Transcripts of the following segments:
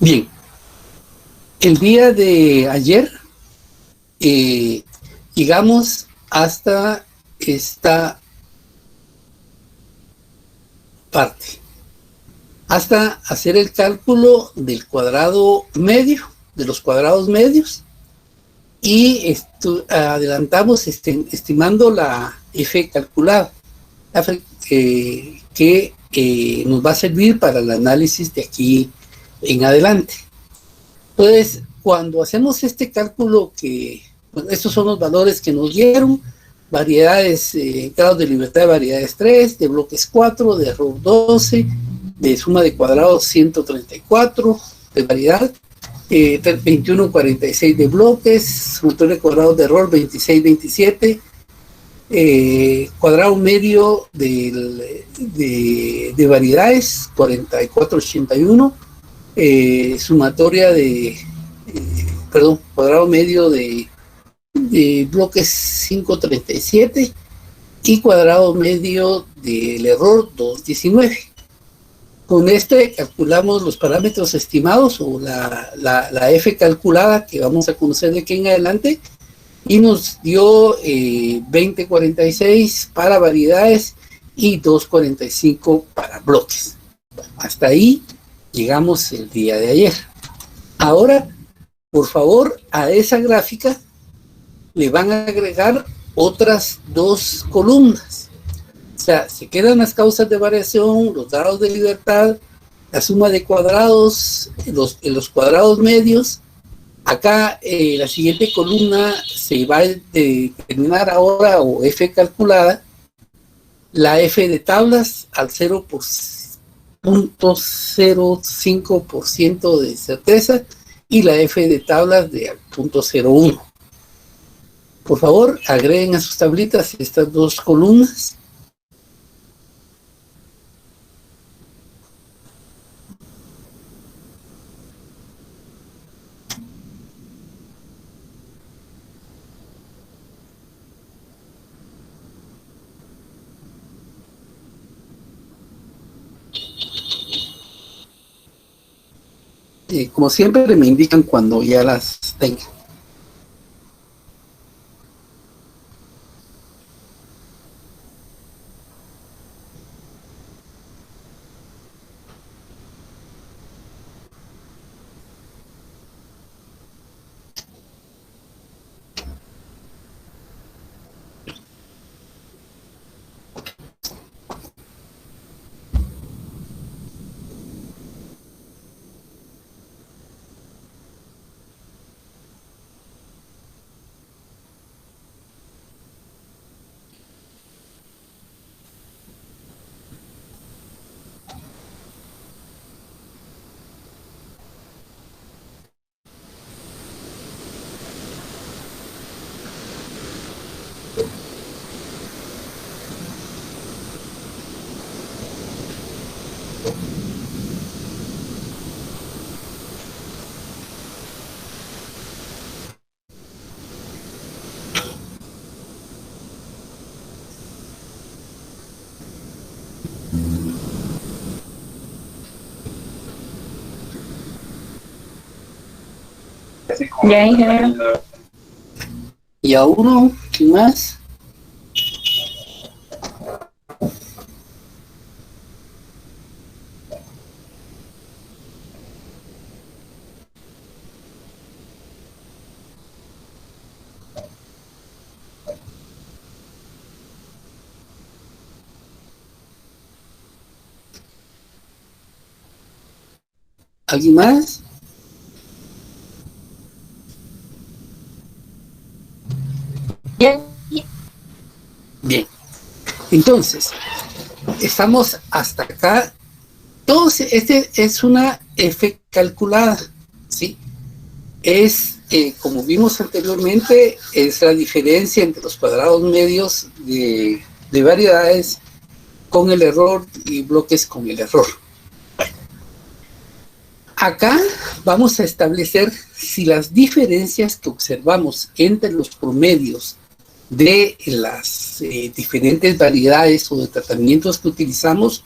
Bien, el día de ayer llegamos hasta esta parte, hasta hacer el cálculo del cuadrado medio, de los cuadrados medios, y adelantamos estimando la F calculada, que nos va a servir para el análisis de aquí en adelante. Entonces, cuando hacemos este cálculo, bueno, estos son los valores que nos dieron: variedades, grados de libertad de variedades 3, de bloques 4, de error 12, de suma de cuadrados 134, de variedad 2146 de bloques, sumatoria de cuadrados de error 2627, cuadrado medio de variedades 4481, sumatoria cuadrado medio de bloques 537 y cuadrado medio del error 219. Con este calculamos los parámetros estimados o la F calculada que vamos a conocer de aquí en adelante, y nos dio 2046 para variedades y 245 para bloques. Hasta ahí llegamos el día de ayer. Ahora, por favor, a esa gráfica le van a agregar otras dos columnas. O sea, se quedan las causas de variación, los grados de libertad, la suma de cuadrados, los cuadrados medios. Acá la siguiente columna se va a determinar ahora, o F calculada, la F de tablas al 0.05% de certeza, y la F de tablas de 0.01. Por favor, agreguen a sus tablitas estas dos columnas. Como siempre, me indican cuando ya las tengan. Ya, ingeniero. Y a uno, ¿quién más? ¿Alguien más? Bien. Entonces, estamos hasta acá. Entonces, este es una F calculada, ¿sí? Es, como vimos anteriormente, es la diferencia entre los cuadrados medios de variedades con el error y bloques con el error. Acá vamos a establecer si las diferencias que observamos entre los promedios de las diferentes variedades o de tratamientos que utilizamos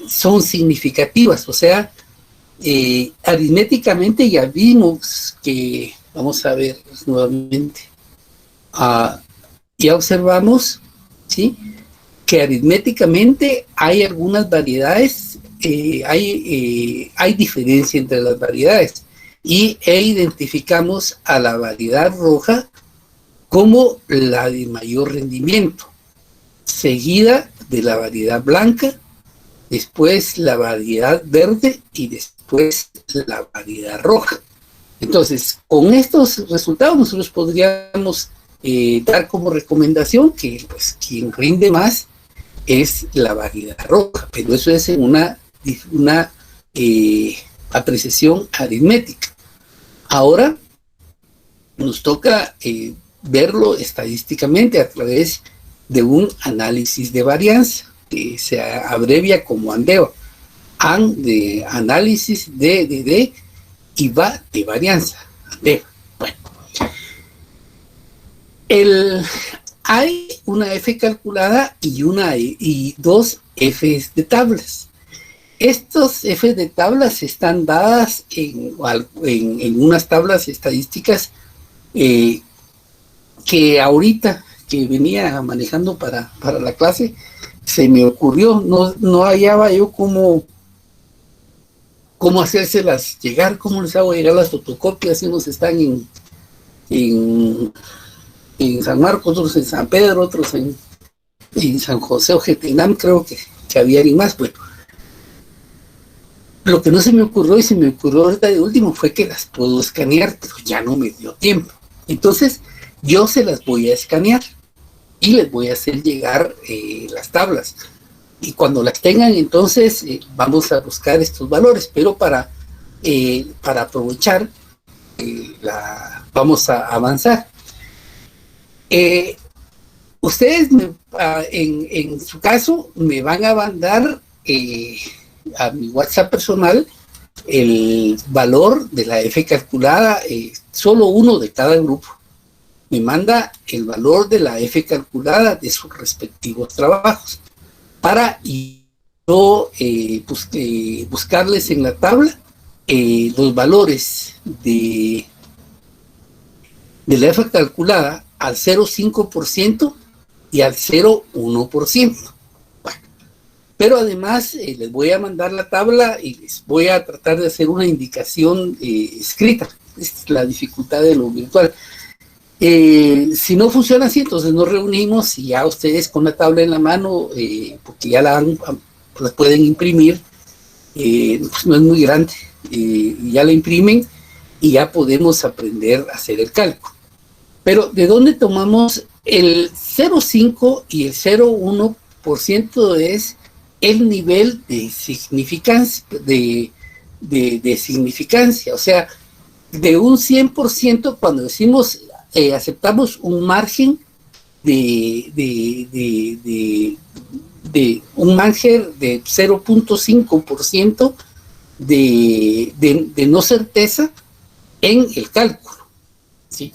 son significativas, o sea, aritméticamente ya vimos que, vamos a ver nuevamente, ya observamos, ¿sí?, que aritméticamente hay algunas variedades, hay diferencia entre las variedades, e identificamos a la variedad roja como la de mayor rendimiento, seguida de la variedad blanca, después la variedad verde y después la variedad roja. Entonces, con estos resultados nosotros podríamos dar como recomendación que pues, quien rinde más es la variedad roja, pero eso es en una apreciación aritmética. Ahora nos toca verlo estadísticamente a través de un análisis de varianza, que se abrevia como ANDEVA. AN de análisis, D de y VA de varianza. ANDEVA. Bueno. Hay una F calculada y dos Fs de tablas. Estos Fs de tablas están dadas en unas tablas estadísticas que ahorita que venía manejando para la clase, se me ocurrió, no hallaba yo cómo hacérselas llegar, cómo les hago llegar las fotocopias, unos están en San Marcos, otros en San Pedro, otros en San José o Getinam, creo que había alguien más. Bueno, lo que no se me ocurrió y se me ocurrió ahorita de último fue que las puedo escanear, pero ya no me dio tiempo. Entonces, yo se las voy a escanear y les voy a hacer llegar las tablas. Y cuando las tengan, entonces vamos a buscar estos valores, pero para aprovechar, vamos a avanzar. Ustedes en su caso me van a mandar a mi WhatsApp personal el valor de la F calculada, solo uno de cada grupo. Me manda el valor de la F calculada de sus respectivos trabajos para yo buscarles en la tabla los valores de la F calculada al 0,5% y al 0,1%. Bueno, pero además les voy a mandar la tabla y les voy a tratar de hacer una indicación escrita. Esta es la dificultad de lo virtual. Si no funciona así, entonces nos reunimos y ya ustedes con la tabla en la mano, porque ya la pueden imprimir, pues no es muy grande, ya la imprimen y ya podemos aprender a hacer el cálculo. Pero ¿de dónde tomamos el 0,5 y el 0,1%? Es el nivel de significancia, de significancia, o sea, de un 100% cuando decimos aceptamos un margen de un margen de 0,5% de no certeza en el cálculo, ¿sí?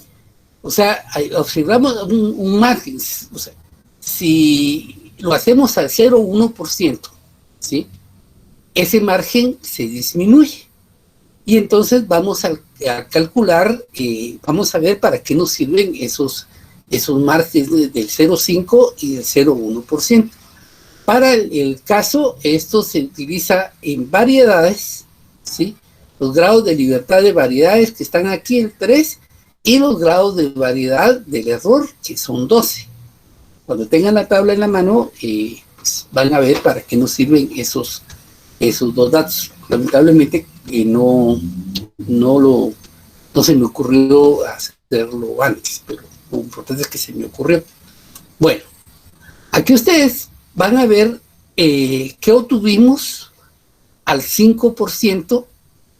O sea, observamos un margen, o sea, si lo hacemos al 0,1%, ¿sí?, ese margen se disminuye. Y entonces vamos a calcular, vamos a ver para qué nos sirven esos márgenes del 0,5 y del 0,1%. Para el caso, esto se utiliza en variedades, ¿sí? Los grados de libertad de variedades que están aquí, el 3, y los grados de variedad del error, que son 12. Cuando tengan la tabla en la mano, pues van a ver para qué nos sirven esos dos datos. Lamentablemente no se me ocurrió hacerlo antes, pero lo importante es que se me ocurrió. Bueno, aquí ustedes van a ver que obtuvimos al 5%,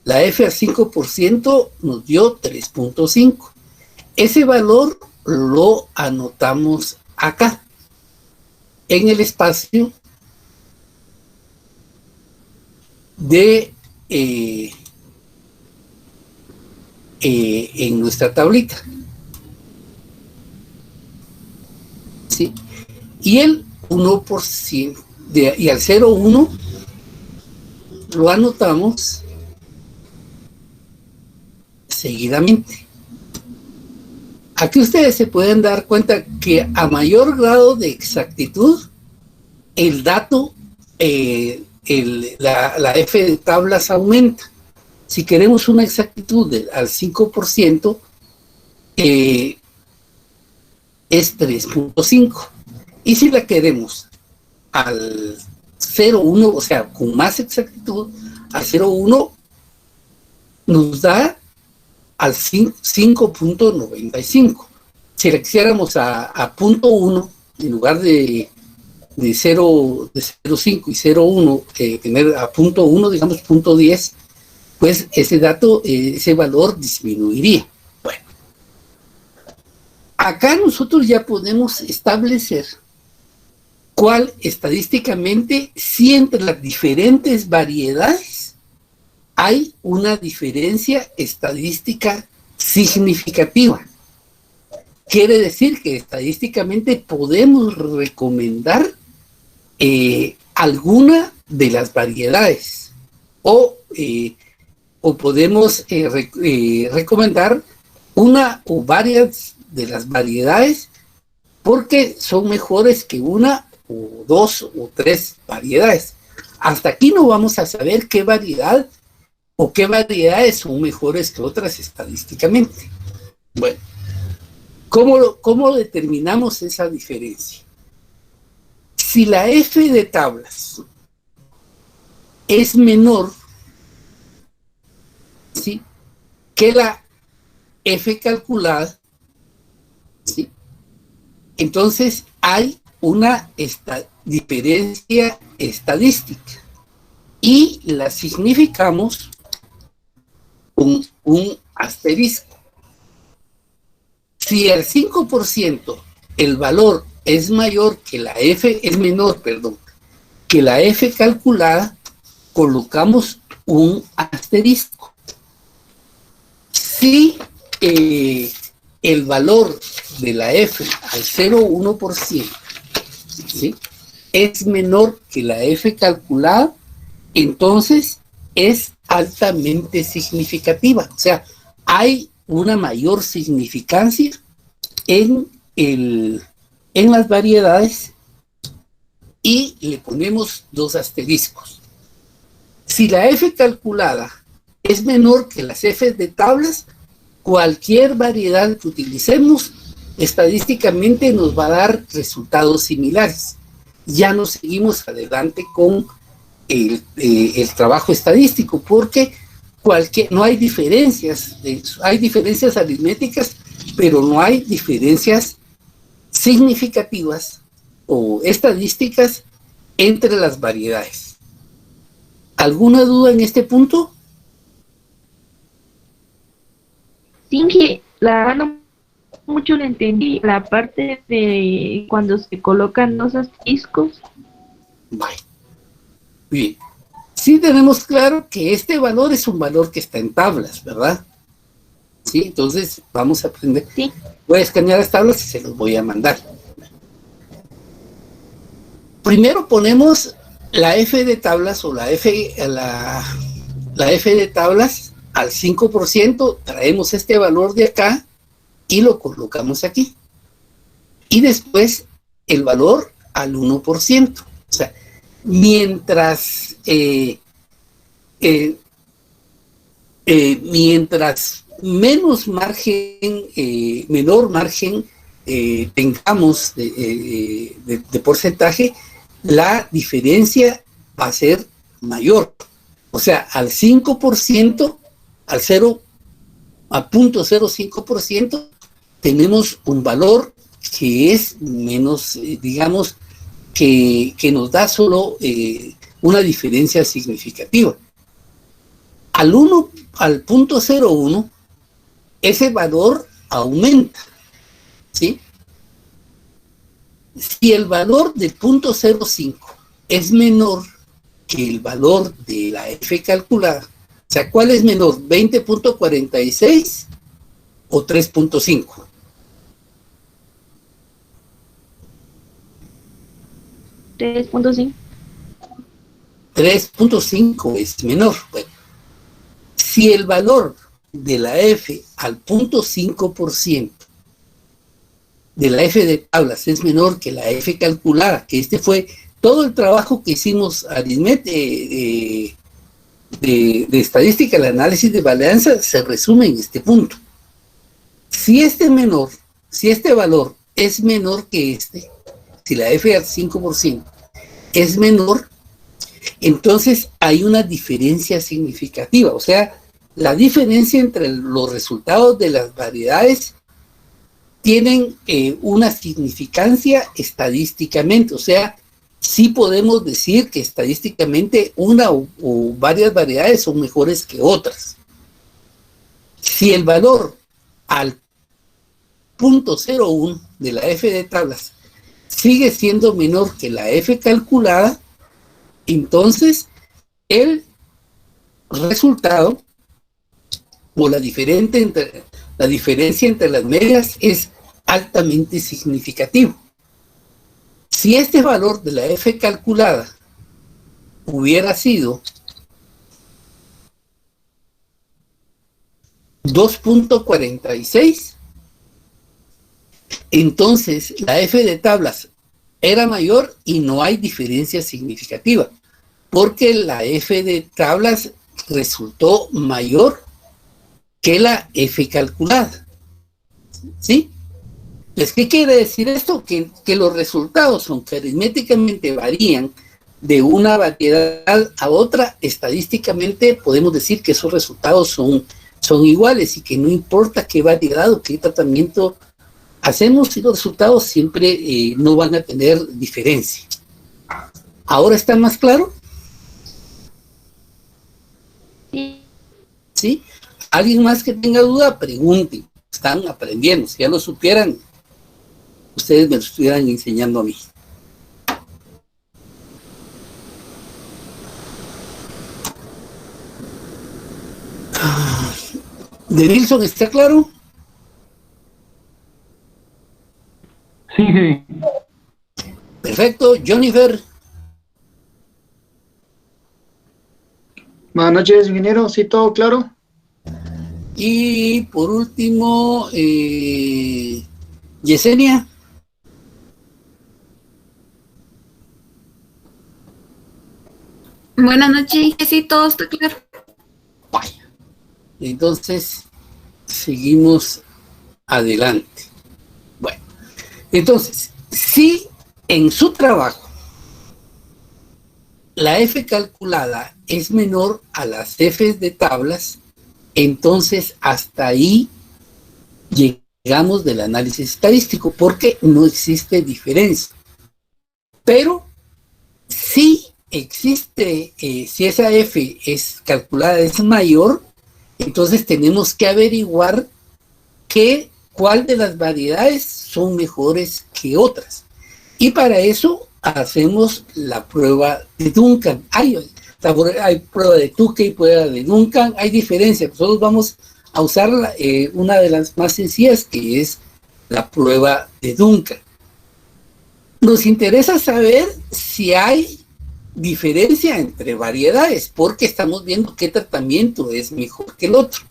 la F al 5% nos dio 3.5. Ese valor lo anotamos acá, en el espacio de en nuestra tablita, ¿sí? Y el 1% y al 0,1 lo anotamos seguidamente. Aquí ustedes se pueden dar cuenta que a mayor grado de exactitud, el dato, la F de tablas aumenta. Si queremos una exactitud al 5%, es 3.5. Y si la queremos al 0,1, o sea, con más exactitud, al 0,1, nos da al 5.95. Si la quisiéramos a 0.1, en lugar de 0.5 y 0.1, tener a 0.1, digamos 0.10, pues ese dato, ese valor disminuiría. Bueno, acá nosotros ya podemos establecer cuál estadísticamente, si entre las diferentes variedades hay una diferencia estadística significativa. Quiere decir que estadísticamente podemos recomendar alguna de las variedades o podemos recomendar una o varias de las variedades porque son mejores que una o dos o tres variedades. Hasta aquí no vamos a saber qué variedad o qué variedades son mejores que otras estadísticamente. Bueno, ¿cómo determinamos esa diferencia? Si la F de tablas es menor, ¿sí?, que la F calculada, ¿sí?, entonces hay una diferencia estadística y la significamos con un asterisco. Si al 5% el valor es mayor que la F, es menor, perdón, que la F calculada, colocamos un asterisco. Si el valor de la F al 0,1%, ¿sí?, es menor que la F calculada, entonces es altamente significativa. O sea, hay una mayor significancia en las variedades y le ponemos dos asteriscos. Si la F calculada es menor que las F de tablas, cualquier variedad que utilicemos estadísticamente nos va a dar resultados similares. Ya no seguimos adelante con el trabajo estadístico porque no hay diferencias, hay diferencias aritméticas, pero no hay diferencias significativas o estadísticas entre las variedades. ¿Alguna duda en este punto? Sí, que la verdad no mucho le entendí la parte de cuando se colocan los asteriscos. Vale. Bien. Sí tenemos claro que este valor es un valor que está en tablas, ¿verdad? Sí, entonces vamos a aprender. Sí. Voy a escanear las tablas y se los voy a mandar. Primero ponemos la F de tablas o la F de tablas al 5%, traemos este valor de acá y lo colocamos aquí. Y después el valor al 1%. O sea, mientras menor margen tengamos de porcentaje, la diferencia va a ser mayor. O sea, al 5%, al 0.05%, tenemos un valor que es menos, digamos, que nos da solo una diferencia significativa. Al 0.01, ese valor aumenta, ¿sí? Si el valor de 0.05 es menor que el valor de la F calculada, o sea, ¿cuál es menor? ¿20.46 o 3.5? 3.5. 3.5 es menor. Bueno, si el valor de la F al 0.5% de la F de tablas es menor que la F calculada, que este fue todo el trabajo que hicimos de estadística, el análisis de varianza, se resume en este punto. Si este valor es menor que este, si la F al 5% es menor, entonces hay una diferencia significativa, o sea, la diferencia entre los resultados de las variedades tienen una significancia estadísticamente, o sea, sí podemos decir que estadísticamente una o varias variedades son mejores que otras. Si el valor al 0.01 de la F de tablas sigue siendo menor que la F calculada, entonces el resultado o la diferencia entre las medias es altamente significativo. Si este valor de la F calculada hubiera sido 2.46, entonces la F de tablas era mayor y no hay diferencia significativa, porque la F de tablas resultó mayor que la F calculada. ¿Sí? Pues, ¿qué quiere decir esto? Que los resultados, aunque aritméticamente varían de una variedad a otra, estadísticamente podemos decir que esos resultados son iguales y que no importa qué variedad o qué tratamiento hacemos, y los resultados siempre no van a tener diferencia. ¿Ahora está más claro? Sí. ¿Sí? ¿Alguien más que tenga duda? Pregunten. Están aprendiendo. Si ya lo supieran, ustedes me lo estuvieran enseñando a mí. ¿De Nilsson está claro? Sí. Perfecto. Jennifer. Buenas noches, ingeniero. Sí, todo claro. Y por último, Yesenia. Buenas noches, sí, todo está claro. Vaya. Entonces, seguimos adelante. Bueno, entonces, si en su trabajo la F calculada es menor a las Fs de tablas, entonces hasta ahí llegamos del análisis estadístico, porque no existe diferencia. Pero si existe, si esa F es calculada es mayor, entonces tenemos que averiguar cuál de las variedades son mejores que otras. Y para eso hacemos la prueba de Duncan. Hay prueba de Tukey, prueba de Duncan, hay diferencia. Nosotros vamos a usar una de las más sencillas, que es la prueba de Duncan. Nos interesa saber si hay diferencia entre variedades, porque estamos viendo qué tratamiento es mejor que el otro.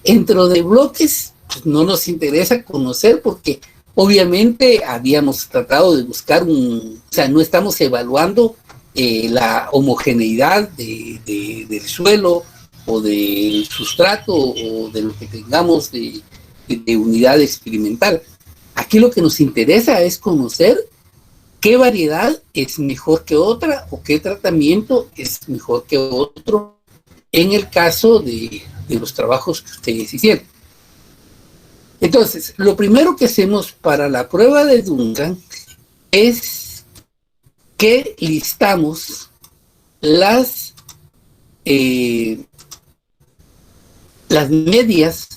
Dentro de bloques, pues no nos interesa conocer, porque obviamente habíamos tratado de buscar o sea, no estamos evaluando la homogeneidad del suelo o del sustrato o de lo que tengamos de unidad experimental. Aquí lo que nos interesa es conocer qué variedad es mejor que otra o qué tratamiento es mejor que otro en el caso de los trabajos que ustedes hicieron. Entonces, lo primero que hacemos para la prueba de Duncan es que listamos las medias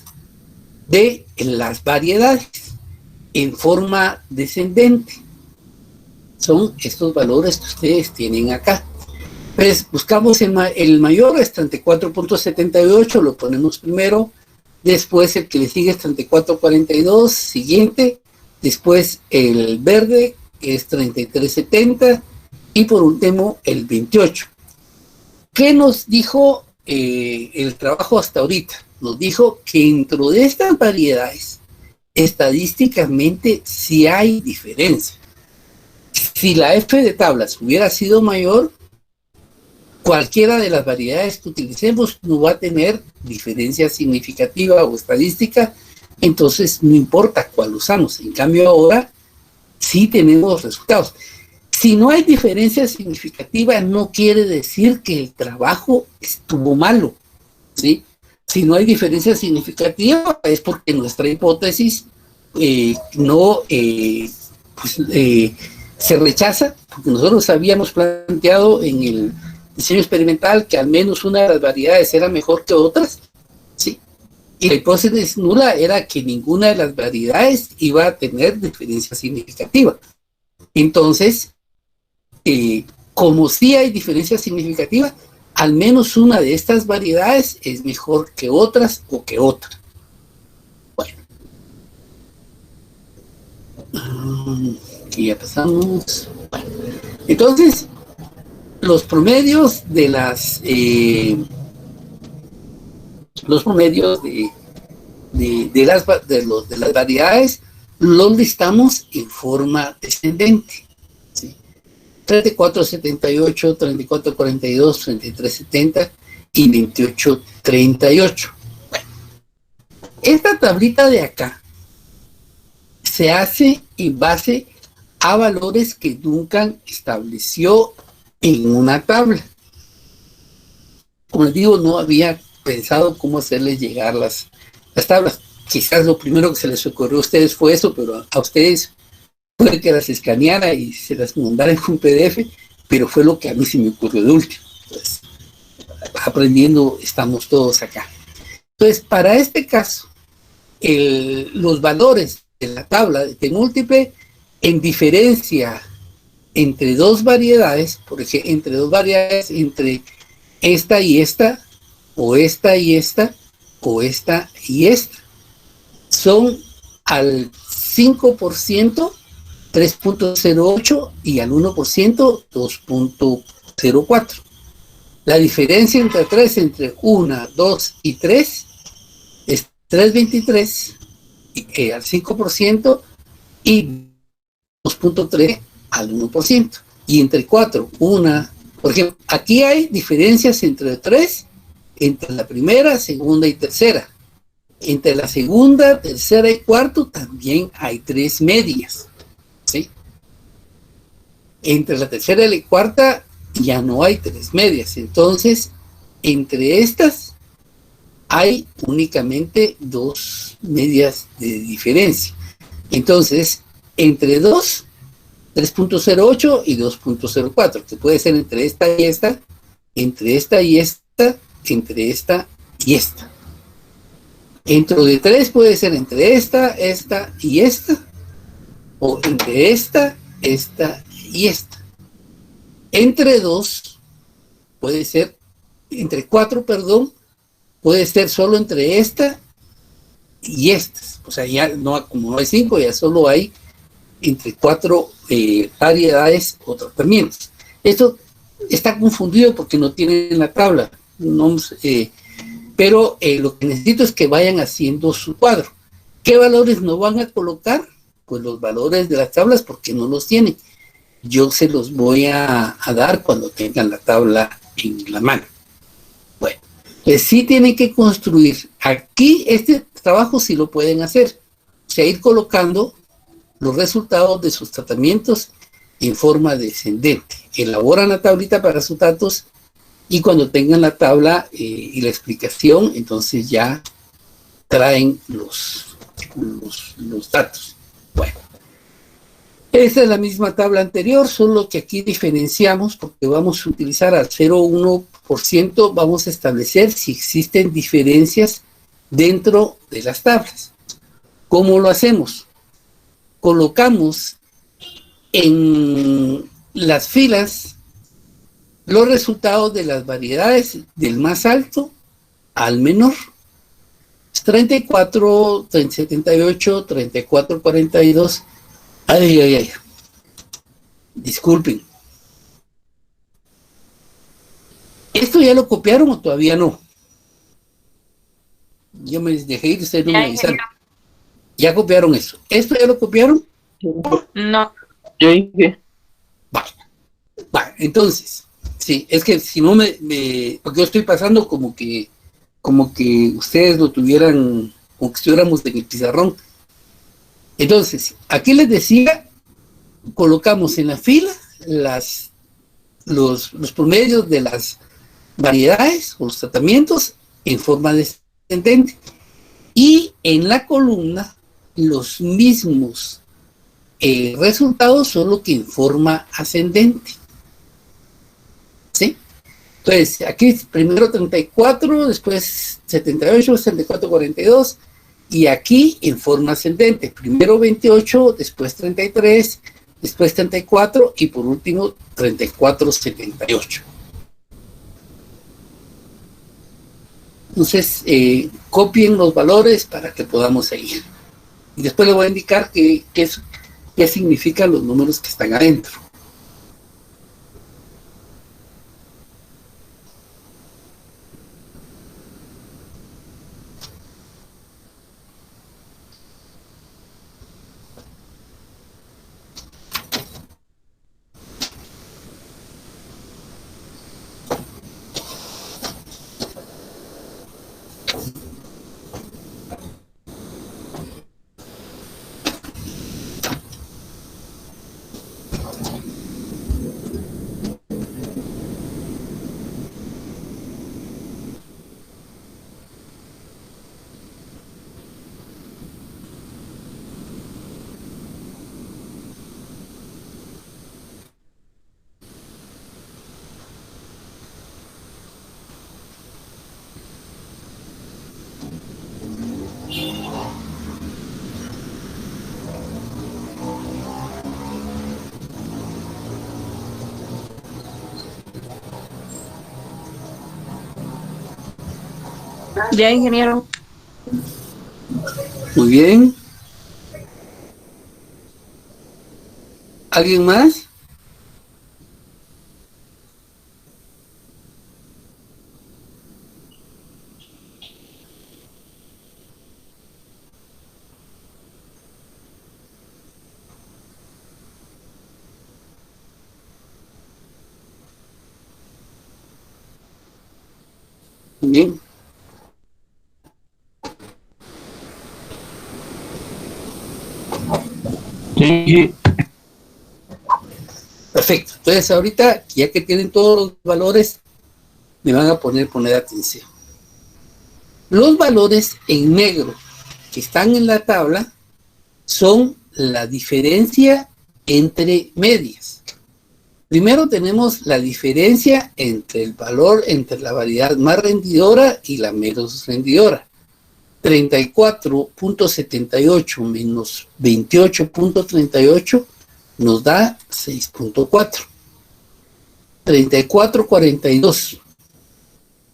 de las variedades en forma descendente. Son estos valores que ustedes tienen acá. Pues buscamos el mayor, es 34.78, lo ponemos primero. Después el que le sigue es 34.42, siguiente. Después el verde, que es 33.70. Y por último el 28. ¿Qué nos dijo el trabajo hasta ahorita nos dijo que dentro de estas variedades, estadísticamente sí hay diferencia. Si la F de tablas hubiera sido mayor, cualquiera de las variedades que utilicemos no va a tener diferencia significativa o estadística, entonces no importa cuál usamos. En cambio ahora sí tenemos resultados. Si no hay diferencia significativa, no quiere decir que el trabajo estuvo malo, ¿sí? Si no hay diferencia significativa, es porque nuestra hipótesis se rechaza, porque nosotros habíamos planteado en el diseño experimental que al menos una de las variedades era mejor que otras, ¿sí? Y la hipótesis nula era que ninguna de las variedades iba a tener diferencia significativa. Entonces, como sí hay diferencia significativa, al menos una de estas variedades es mejor que otras o que otra. Bueno. Aquí ya pasamos. Bueno. Entonces, los promedios de las de las variedades los listamos en forma descendente, ¿sí? 3478, 3442, 3370 y 2838. Bueno, esta tablita de acá se hace en base a valores que Duncan estableció en una tabla. Como les digo, no había pensado cómo hacerles llegar las tablas. Quizás lo primero que se les ocurrió a ustedes fue eso, pero a ustedes puede que las escaneara y se las mandara en un PDF, pero fue lo que a mí se me ocurrió de último. Entonces, aprendiendo estamos todos acá. Entonces, para este caso, los valores de la tabla de múltiple en diferencia entre dos variedades, por ejemplo, entre esta y esta, o esta y esta, o esta y esta, son al 5%, 3.08 y al 1%, 2.04. La diferencia entre 3, entre 1, 2 y 3 es 3.23 al 5% y 2.3 al 1%. Y entre 4, por ejemplo, aquí hay diferencias entre 3, entre la primera, segunda y tercera. Entre la segunda, tercera y cuarto también hay 3 medias, ¿sí? Entre la tercera y la cuarta ya no hay 3 medias. Entonces, entre estas hay únicamente 2 medias de diferencia. Entonces, entre 2, 3.08 y 2.04, que puede ser entre esta y esta, entre esta y esta, entre esta y esta. Dentro de 3 puede ser entre esta, esta y esta, o entre esta, esta y esta. Entre 2 puede ser, entre 4, perdón, puede ser solo entre esta y estas. O sea, ya no, como no hay 5, ya solo hay entre 4 variedades o tratamientos. Esto está confundido porque no tienen la tabla, no, pero lo que necesito es que vayan haciendo su cuadro. ¿Qué valores no van a colocar? Pues los valores de las tablas, porque no los tienen. Yo se los voy a dar cuando tengan la tabla en la mano. Bueno, pues sí tienen que construir. Aquí este trabajo sí lo pueden hacer. O sea, ir colocando los resultados de sus tratamientos en forma descendente. Elaboran la tablita para sus datos y cuando tengan la tabla y la explicación, entonces ya traen los datos. Bueno, esta es la misma tabla anterior, solo que aquí diferenciamos porque vamos a utilizar al 0,1%, vamos a establecer si existen diferencias dentro de las tablas. ¿Cómo lo hacemos? Colocamos en las filas los resultados de las variedades del más alto al menor. 34, 78, 34, 42. Ay. Disculpen. ¿Esto ya lo copiaron o todavía no? Yo me dejé ir, ustedes no me avisaron. ¿Ya copiaron eso? ¿Esto ya lo copiaron? No. Yo dije, Vale, entonces, sí, es que si no porque yo estoy pasando como que ustedes lo tuvieran, como que estuviéramos en el pizarrón. Entonces, aquí les decía, colocamos en la fila los promedios de las variedades o los tratamientos en forma descendente, y en la columna los mismos resultados, solo que en forma ascendente. ¿Sí? Entonces, aquí primero 34, después 78, 74, 42, y aquí en forma ascendente, primero 28, después 33, después 34 y por último 34, 78. Entonces, copien los valores para que podamos seguir. Y después les voy a indicar qué significan los números que están adentro. Ya, ingeniero. Muy bien. ¿Alguien más? Bien. sí, Perfecto. Entonces ahorita, ya que tienen todos los valores, me van a poner atención. Los valores en negro que están en la tabla son la diferencia entre medias. Primero tenemos la diferencia entre el valor, entre la variedad más rendidora y la menos rendidora. 34.78 menos 28.38 nos da 6.4. 34.42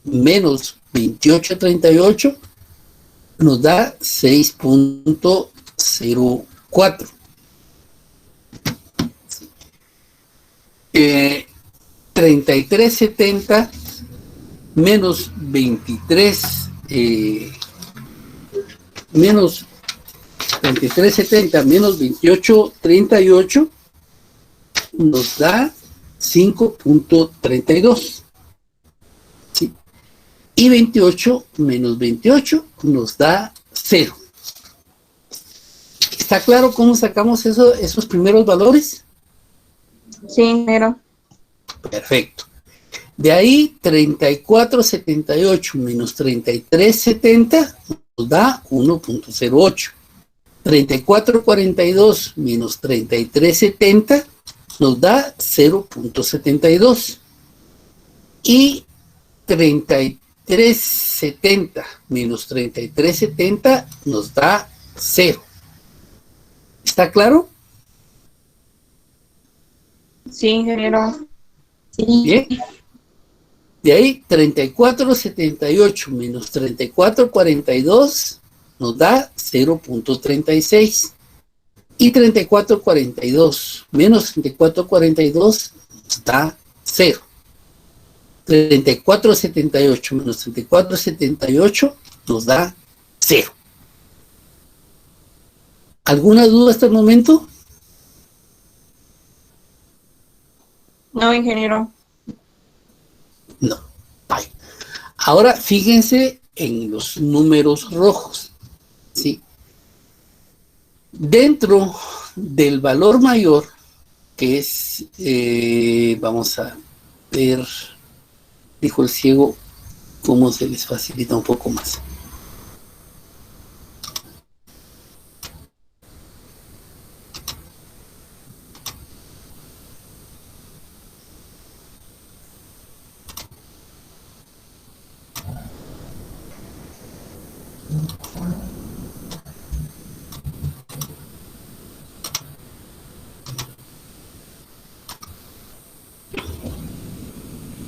menos 28.38 nos da 6.04. 33.70 menos 23 menos 33.70 menos 28.38 nos da 5.32. ¿Sí? Y 28 menos 28 nos da 0. ¿Está claro cómo sacamos esos primeros valores? Sí, ingeniero. Perfecto. De ahí 34.78 menos 33.70 nos da 1.08. 34.42 menos 33.70 nos da 0.72. Y 33.70 menos 33.70 nos da 0. ¿Está claro? Sí, ingeniero. Bien. De ahí 34.78 menos 34.42 nos da 0.36. Y 34.42 menos 34.42 nos da 0. 3478 menos 3478 nos da 0. ¿Alguna duda hasta el momento? No, ingeniero. No. Vale. Ahora fíjense en los números rojos, ¿sí? Dentro del valor mayor, que es, vamos a ver, dijo el ciego, cómo se les facilita un poco más.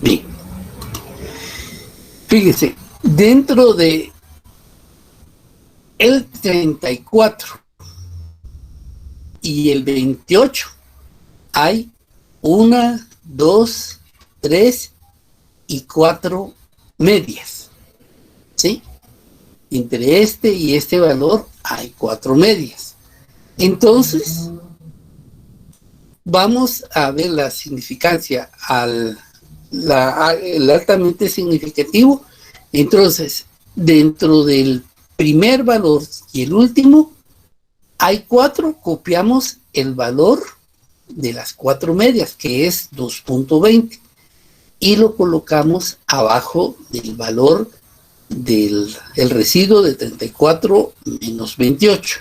Bien. Fíjense, dentro de el 34 y el 28 hay 1, 2, 3 y 4 medias, ¿sí? Entre este y este valor hay 4 medias. Entonces, vamos a ver la significancia el altamente significativo. Entonces, dentro del primer valor y el último, hay 4, copiamos el valor de las 4 medias, que es 2.20, y lo colocamos abajo del valor del residuo de 34 menos 28.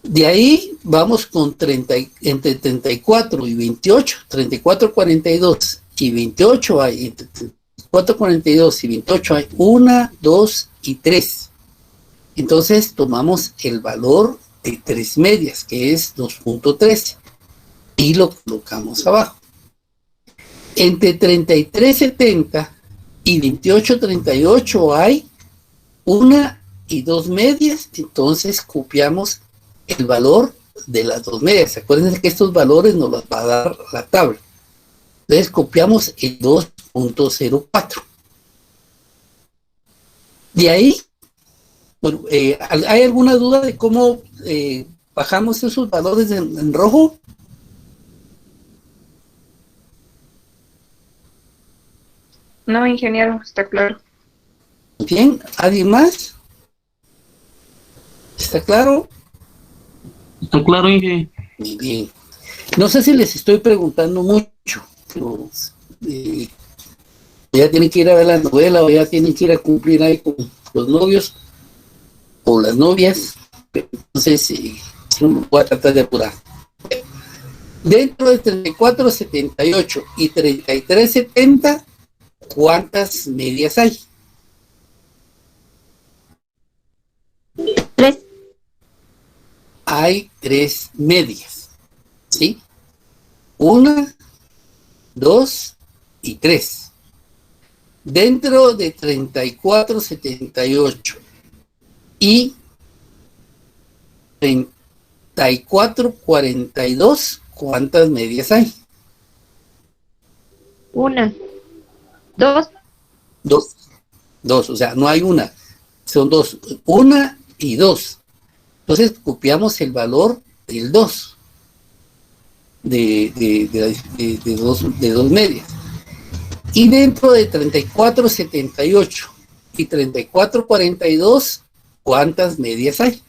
De ahí vamos con entre 34 y 28, 34, 42 y 28 hay, entre 34, 42 y 28 hay 1, 2 y 3. Entonces tomamos el valor de 3 medias, que es 2.13, y lo colocamos abajo. Entre 33.70 y 28.38 hay 1 y 2 medias, entonces copiamos el valor de las 2 medias. Acuérdense que estos valores nos los va a dar la tabla. Entonces copiamos el 2.04. De ahí, bueno, ¿hay alguna duda de cómo bajamos esos valores en rojo? No, ingeniero, está claro. Bien, ¿alguien más? ¿Está claro? Está claro, Inge. Muy bien. No sé si les estoy preguntando mucho, pero ya tienen que ir a ver la novela o ya tienen que ir a cumplir ahí con los novios o las novias. Entonces, voy a tratar de apurar. Dentro de 34.78 y 33.70, ¿cuántas medias hay? 3. Hay 3 medias, ¿sí? 1, 2 y 3. Dentro de 34.78 y 34.42, ¿cuántas medias hay? 1, 2, 2, o sea, no hay una, son 2, 1 y 2. Entonces copiamos el valor del 2 de dos medias. Y dentro de 34.78 y 34.42, ¿cuántas medias hay?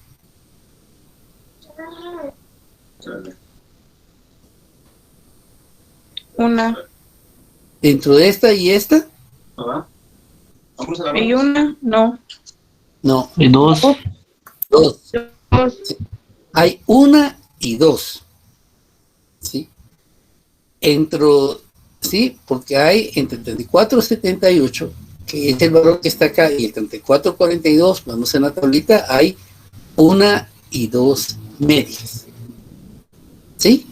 Una. Dentro de esta y esta, ¿Y una? No. no, Y 2. 2. 2. Hay 1 y 2. ¿Sí? Sí, porque hay entre 34.78, que es el valor que está acá, y el 34.42, vamos en la tablita, hay 1 y 2 medias. ¿Sí?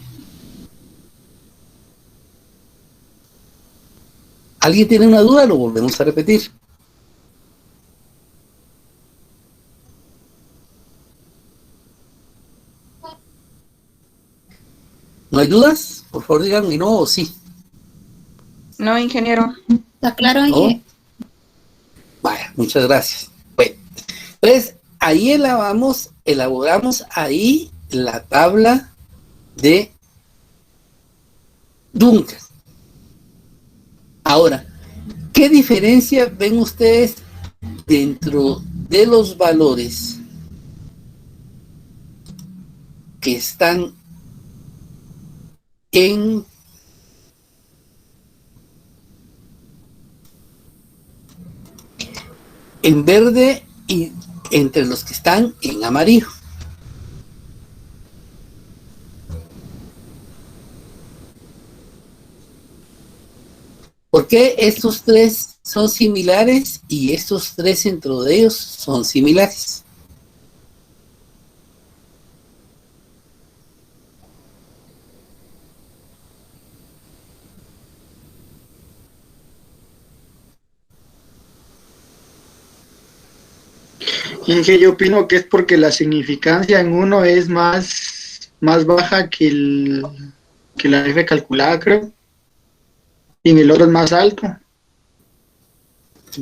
¿Alguien tiene una duda? Lo volvemos a repetir. ¿No hay dudas? Por favor, díganme no o sí. No, ingeniero. ¿Está claro? ¿No? Vaya, muchas gracias. Bueno, entonces ahí elaboramos ahí la tabla de Duncan. Ahora, ¿qué diferencia ven ustedes dentro de los valores que están en verde y entre los que están en amarillo? ¿Por qué estos tres son similares y estos tres dentro de ellos son similares? Inge, yo opino que es porque la significancia en uno es más baja que la F calculada, creo. Y en el otro es más alto.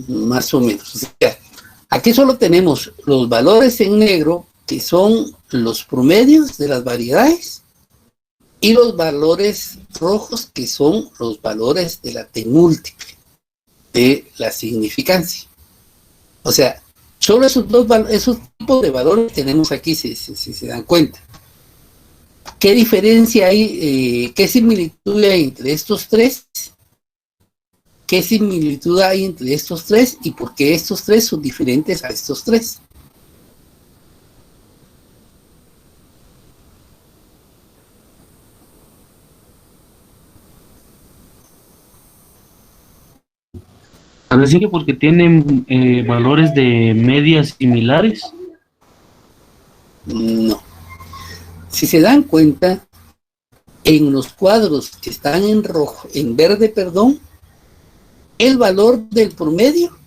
Más o menos. O sea, aquí solo tenemos los valores en negro, que son los promedios de las variedades, y los valores rojos, que son los valores de la T múltiple, de la significancia. O sea, solo esos tipos de valores tenemos aquí, si se dan cuenta. ¿Qué diferencia hay, qué similitud hay entre estos tres? ¿Qué similitud hay entre estos tres y por qué estos tres son diferentes a estos tres? Parece que porque tienen valores de medias similares. No. Si se dan cuenta, en los cuadros que están en rojo, en verde, perdón, el valor del promedio,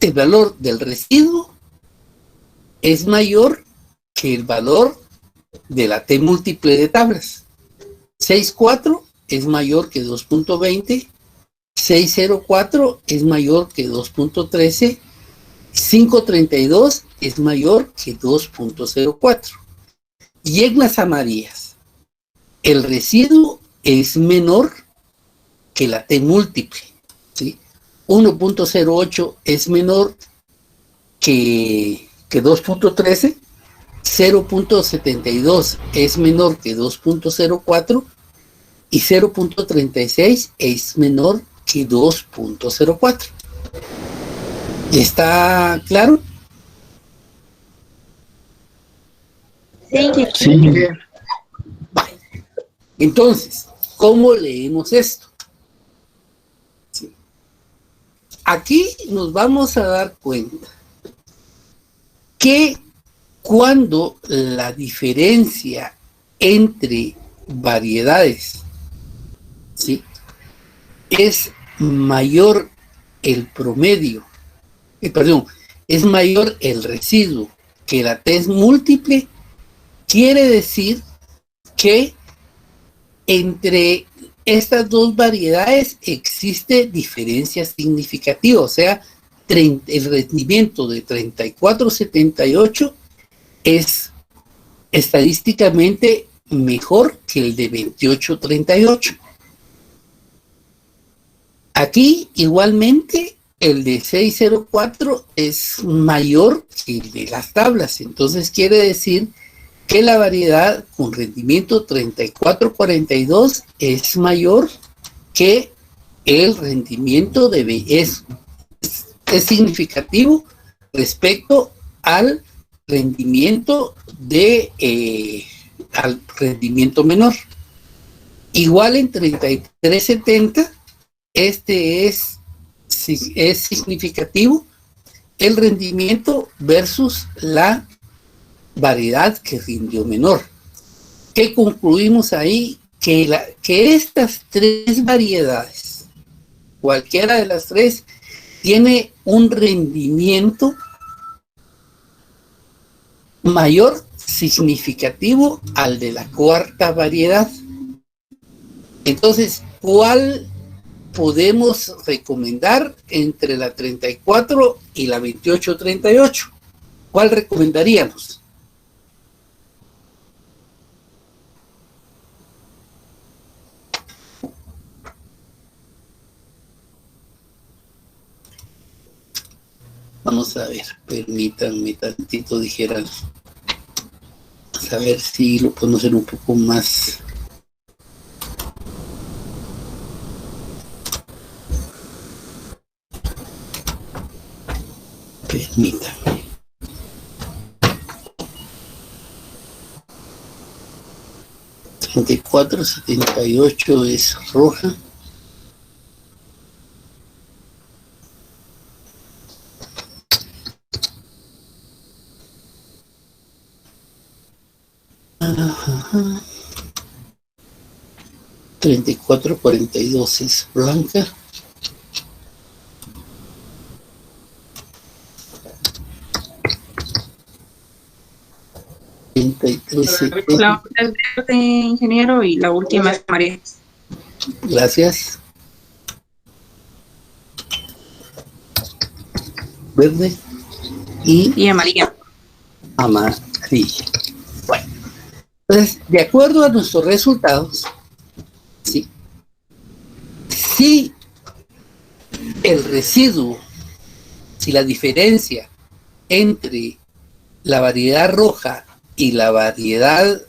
el valor del residuo es mayor que el valor de la T múltiple de tablas. 6.4 es mayor que 2.20, 6.04 es mayor que 2.13, 5.32 es mayor que 2.04. Y en las amarillas, el residuo es menor que la T múltiple, ¿sí? 1.08 es menor que 2.13, 0.72 es menor que 2.04 y 0.36 es menor que 2.04. ¿Está claro? Sí. Inge. Vale. Entonces, ¿cómo leemos esto? Sí. Aquí nos vamos a dar cuenta que cuando la diferencia entre variedades, ¿sí?, es mayor el promedio, es mayor el residuo que la T múltiple, quiere decir que entre estas dos variedades existe diferencia significativa, o sea, el rendimiento de 3478 es estadísticamente mejor que el de 2838. Aquí igualmente el de 604 es mayor que el de las tablas, entonces quiere decir que la variedad con rendimiento 3442 es mayor que el rendimiento de B. Es significativo respecto al rendimiento al rendimiento menor. Igual en 3370, este es significativo el rendimiento versus la variedad que rindió menor. ¿Qué concluimos ahí? Que estas tres variedades, cualquiera de las tres, tiene un rendimiento mayor significativo al de la cuarta variedad. Entonces, ¿cuál podemos recomendar entre la 34 y la 2838? ¿Cuál recomendaríamos? Vamos a ver, permítanme tantito, dijeran. Vamos a ver si lo podemos hacer un poco más. Permítanme. $34, 78 es roja. Ajá. 34, 42 es blanca. La otra es verde, ingeniero, y la última es amarilla. Gracias. Verde y Amarilla. amarilla. Bueno, entonces, de acuerdo a nuestros resultados, ¿sí? Si el residuo, si la diferencia entre la variedad roja y la variedad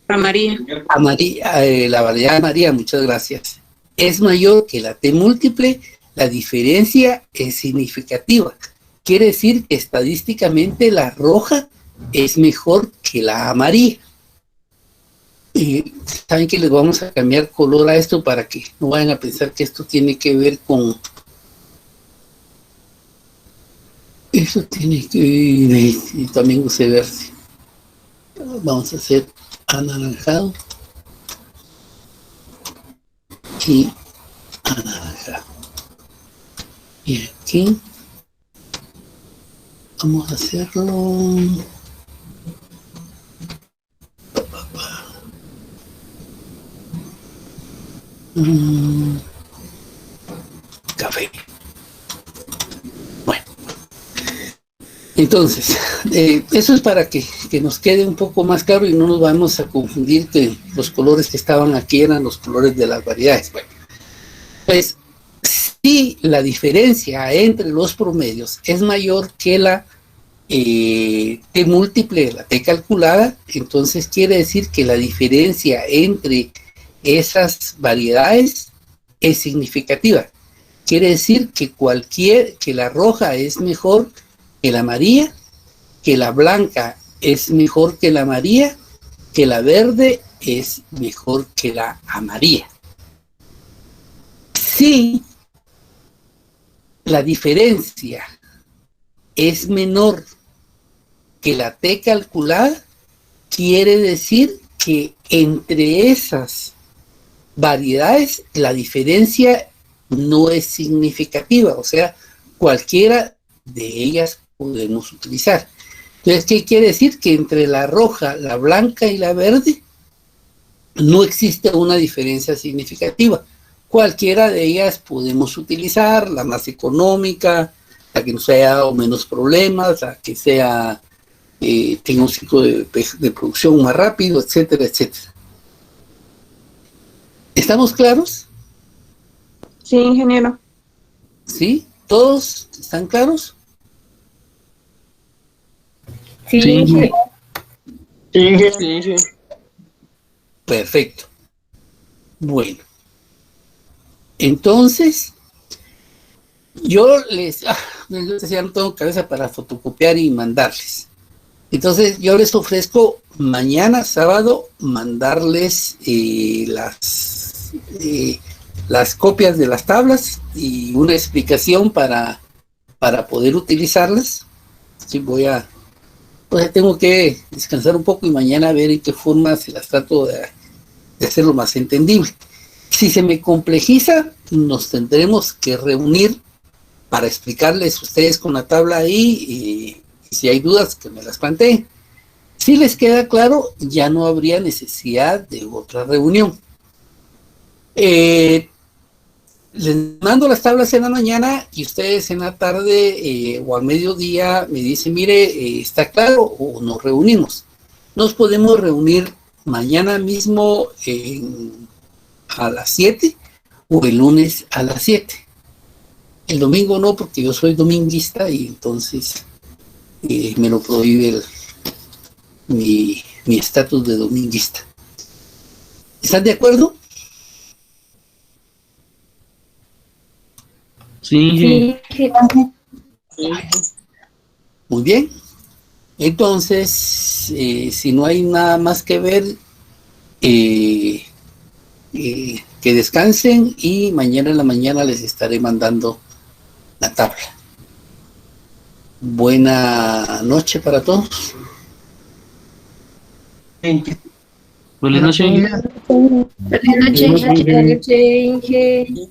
Amarilla. amarilla, la variedad amarilla, muchas gracias, es mayor que la T múltiple, la diferencia es significativa. Quiere decir que estadísticamente la roja es mejor que la amarilla. Saben que les vamos a cambiar color a esto para que no vayan a pensar que esto tiene que ver con... Eso tiene que ver, y también usé verde. Vamos a hacer anaranjado y anaranjado. Y aquí vamos a hacerlo café. Bueno, entonces, eso es para que nos quede un poco más claro y no nos vamos a confundir que los colores que estaban aquí eran los colores de las variedades. Bueno, pues si la diferencia entre los promedios es mayor que la T múltiple, la T calculada, entonces quiere decir que la diferencia entre esas variedades es significativa. Quiere decir que que la roja es mejor que la amarilla, que la blanca es mejor que la amarilla, que la verde es mejor que la amarilla. Si la diferencia es menor que la T calculada, quiere decir que entre esas variedades la diferencia no es significativa, o sea, cualquiera de ellas podemos utilizar. Entonces, ¿qué quiere decir? Que entre la roja, la blanca y la verde no existe una diferencia significativa. Cualquiera de ellas podemos utilizar, la más económica, la que nos haya dado menos problemas, la que sea tenga un ciclo de producción más rápido, etcétera, etcétera. ¿Estamos claros? Sí, ingeniero. ¿Sí? ¿Todos están claros? Sí, Sí. Sí. Perfecto. Bueno. Entonces, yo decía, no tengo cabeza para fotocopiar y mandarles. Entonces, yo les ofrezco mañana, sábado, mandarles las copias de las tablas y una explicación para poder utilizarlas. Sí, pues tengo que descansar un poco y mañana ver en qué forma se las trato de hacerlo más entendible. Si se me complejiza, nos tendremos que reunir para explicarles a ustedes con la tabla ahí y si hay dudas que me las planteen. Si les queda claro, ya no habría necesidad de otra reunión. Les mando las tablas en la mañana y ustedes en la tarde o al mediodía me dicen, mire, está claro, o nos reunimos. Nos podemos reunir mañana mismo a las 7 o el lunes a las 7. El domingo no, porque yo soy dominguista y entonces me lo prohíbe mi estatus de dominguista. ¿Están de acuerdo? Sí, Muy bien. Entonces, si no hay nada más que ver, que descansen y mañana en la mañana les estaré mandando la tabla. Buena noche para todos. buenas noches. Buenas noches, Inge.